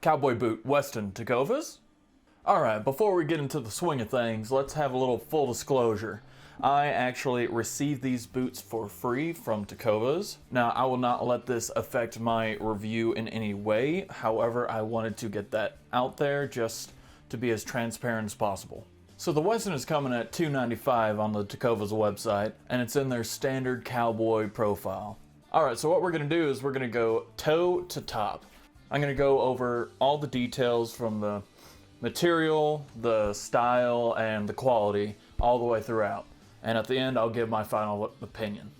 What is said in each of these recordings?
Cowboy boot, Weston, Tecovas. Alright, before we get into the swing of things, let's have a little full disclosure. I actually received these boots for free from Tecovas. Now, I will not let this affect my review in any way. However, I wanted to get that out there just to be as transparent as possible. So the Weston is coming at $295 on the Tecovas website, and it's in their standard cowboy profile. Alright, so what we're going to do is we're going to go toe to top. I'm going to go over all the details from the material, the style, and the quality all the way throughout. And at the end, I'll give my final opinion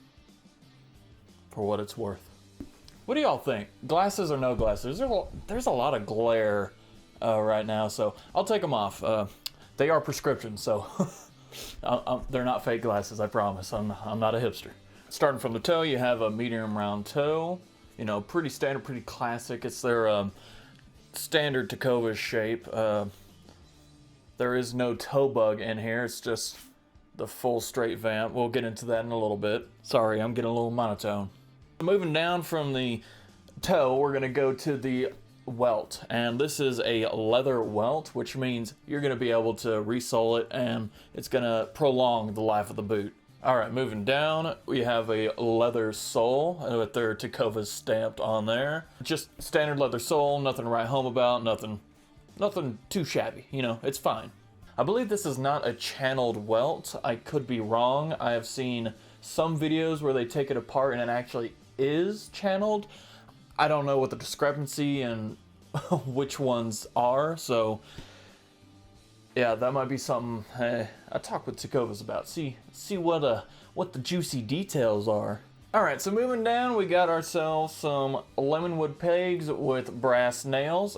for what it's worth. What do y'all think? Glasses or no glasses? There's a lot of glare right now, so I'll take them off. They are prescription, so they're not fake glasses, I promise. I'm not a hipster. Starting from the toe, you have a medium round toe. You know, pretty standard, pretty classic. It's their standard Tecovas shape. There is no toe bug in here. It's just the full straight vamp. We'll get into that in a little bit. Sorry, I'm getting a little monotone. Moving down from the toe, we're gonna go to the welt, and this is a leather welt, which means you're gonna be able to resole it and it's gonna prolong the life of the boot. Alright, moving down, we have a leather sole with their Tecovas stamped on there. Just standard leather sole, nothing to write home about, nothing too shabby, you know, it's fine. I believe this is not a channeled welt. I could be wrong. I have seen some videos where they take it apart and it actually is channeled. I don't know what the discrepancy and which ones are, so yeah, that might be something I talk with Tecovas about. See what the juicy details are. Alright, so moving down, we got ourselves some lemonwood pegs with brass nails.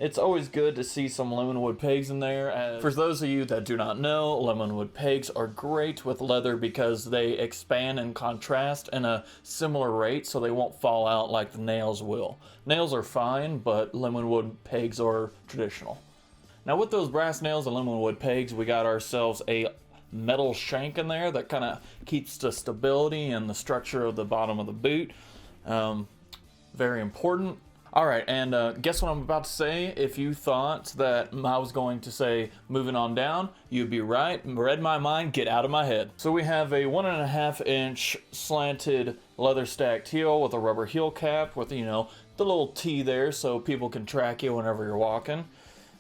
It's always good to see some lemonwood pegs in there. For those of you that do not know, lemonwood pegs are great with leather because they expand and contrast in a similar rate, so they won't fall out like the nails will. Nails are fine, but lemonwood pegs are traditional. Now with those brass nails and lemonwood pegs, we got ourselves a metal shank in there that kind of keeps the stability and the structure of the bottom of the boot. Very important. Alright, and guess what I'm about to say? If you thought that I was going to say moving on down, you'd be right. Read my mind, get out of my head. So we have a 1.5 inch slanted leather stacked heel with a rubber heel cap with, you know, the little T there so people can track you whenever you're walking.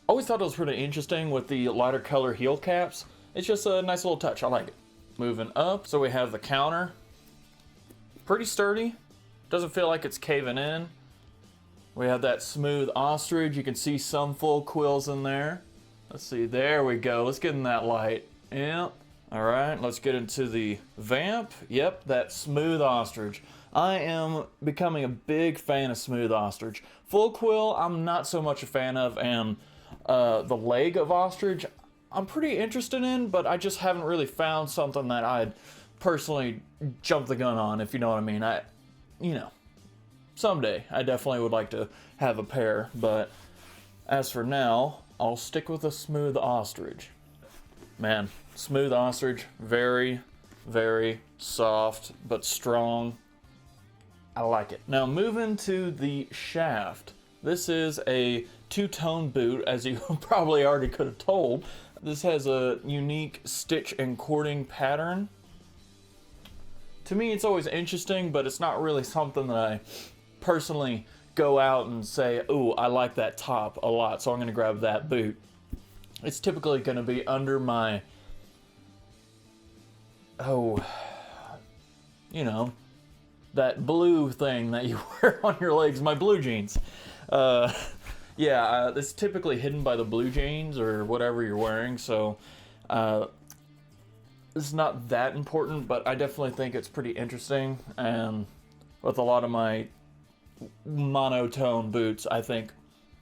Always thought it was pretty interesting with the lighter color heel caps. It's just a nice little touch, I like it. Moving up, so we have the counter. Pretty sturdy, doesn't feel like it's caving in. We have that smooth ostrich. You can see some full quills in there. Let's see, there we go. Let's get in that light. Yep. All right, let's get into the vamp. Yep, that smooth ostrich. I am becoming a big fan of smooth ostrich. Full quill, I'm not so much a fan of, and the leg of ostrich, I'm pretty interested in, but I just haven't really found something that I'd personally jump the gun on, if you know what I mean. You know. Someday, I definitely would like to have a pair, but as for now, I'll stick with a smooth ostrich. Man, smooth ostrich, very, very soft, but strong. I like it. Now, moving to the shaft. This is a two-tone boot, as you probably already could have told. This has a unique stitch and cording pattern. To me, it's always interesting, but it's not really something that I personally go out and say, ooh, I like that top a lot, so I'm gonna grab that boot. It's typically gonna be under my, you know, that blue thing that you wear on your legs, my blue jeans. Yeah, it's typically hidden by the blue jeans or whatever you're wearing, so it's not that important, but I definitely think it's pretty interesting, and with a lot of my monotone boots, I think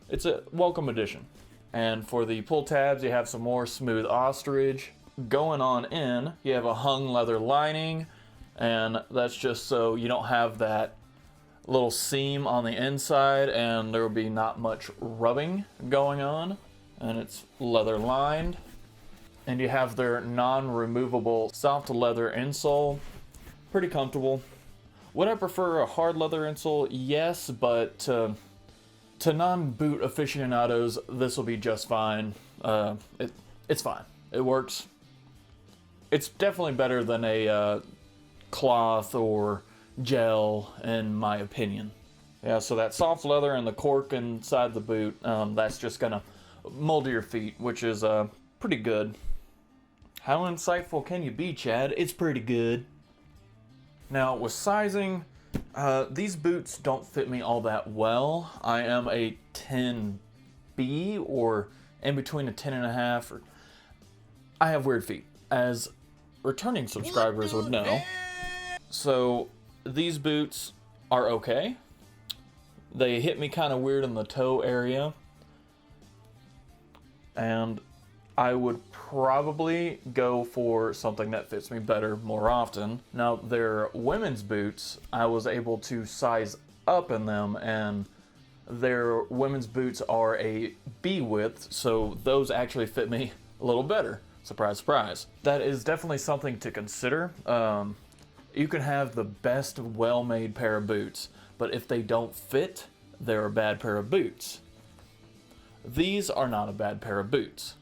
it's a welcome addition. And for the pull tabs, you have some more smooth ostrich. Going on in, you have a hung leather lining, and that's just so you don't have that little seam on the inside and there will be not much rubbing going on. And it's leather lined. And you have their non-removable soft leather insole. Pretty comfortable. Would I prefer a hard leather insole? Yes, but To non-boot aficionados, this will be just fine. It's fine. It works. It's definitely better than a cloth or gel, in my opinion. Yeah, so that soft leather and the cork inside the boot, that's just gonna mold your feet, which is pretty good. How insightful can you be, Chad? It's pretty good. Now, with sizing, these boots don't fit me all that well. I am a 10B, or in between a 10.5. Or I have weird feet, as returning subscribers would know. So these boots are okay. They hit me kind of weird in the toe area, and I would probably go for something that fits me better more often. Now, their women's boots, I was able to size up in them, and their women's boots are a B width, so those actually fit me a little better. Surprise, surprise. That is definitely something to consider. You can have the best well-made pair of boots, but if they don't fit, they're a bad pair of boots. These are not a bad pair of boots.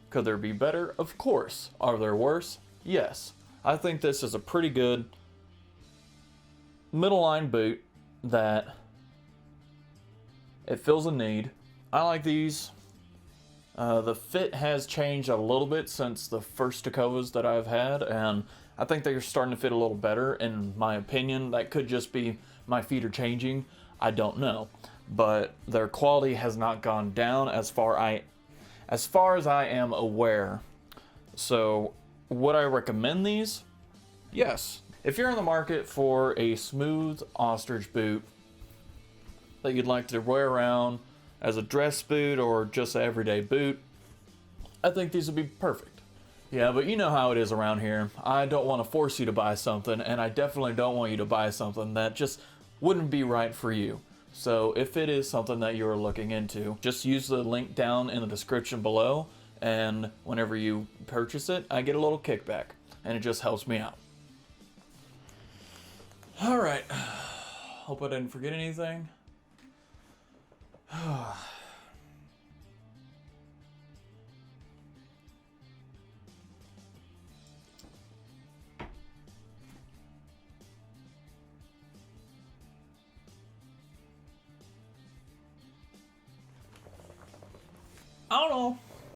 Could there be better? Of course. Are there worse? Yes. I think this is a pretty good middle line boot that it fills a need. I like these. The fit has changed a little bit since the first Tecovas that I've had, and I think they're starting to fit a little better, in my opinion. That could just be my feet are changing. I don't know. But their quality has not gone down as far as I am aware. So, would I recommend these? Yes. If you're in the market for a smooth ostrich boot that you'd like to wear around as a dress boot or just an everyday boot, I think these would be perfect. Yeah, but you know how it is around here. I don't want to force you to buy something, and I definitely don't want you to buy something that just wouldn't be right for you. So if it is something that you're looking into, just use the link down in the description below, and whenever you purchase it, I get a little kickback, and it just helps me out. All right, hope I didn't forget anything. I don't know.